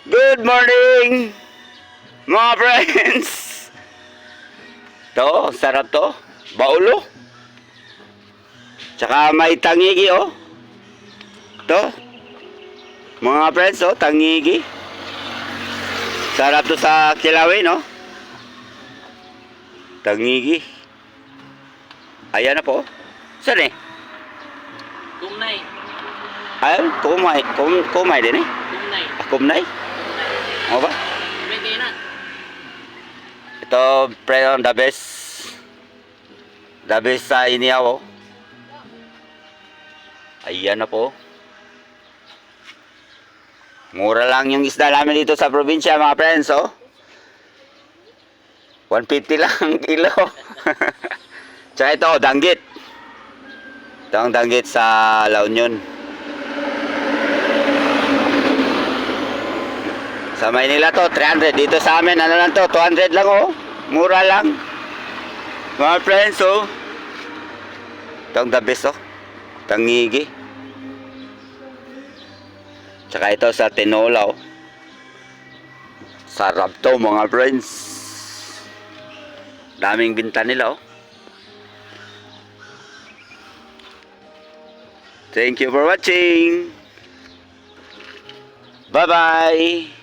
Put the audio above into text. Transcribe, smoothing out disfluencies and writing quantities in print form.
Good morning, mga friends. To, sarap to. Baulo. Tsaka may tangigi, oh. To. Mga friends, oh, tangigi. Sarap to sa kilawin, oh. Tangigi. Ayan na po. Saan eh? Kumnay. Ayun, kumay din eh. Kumnay. Kumnay? Ano ba? Pwede na. Ito, pre, the best. The best sa inihaw, oh. Ayan na po. Mura lang yung isda namin dito sa probinsya, mga friends, oh. 150 lang ang kilo. Tsaka ito, danggit. Ito ang danggit sa La Union. Sa Maynila to, 300. Dito sa amin, ano lang to, 200 lang, oh. Mura lang. Mga friends, oh. Ito ang the best, oh. Tangigi. Tsaka ito sa tinola, oh. Sarap to, mga friends. Daming binta nila, oh. Thank you for watching. Bye-bye.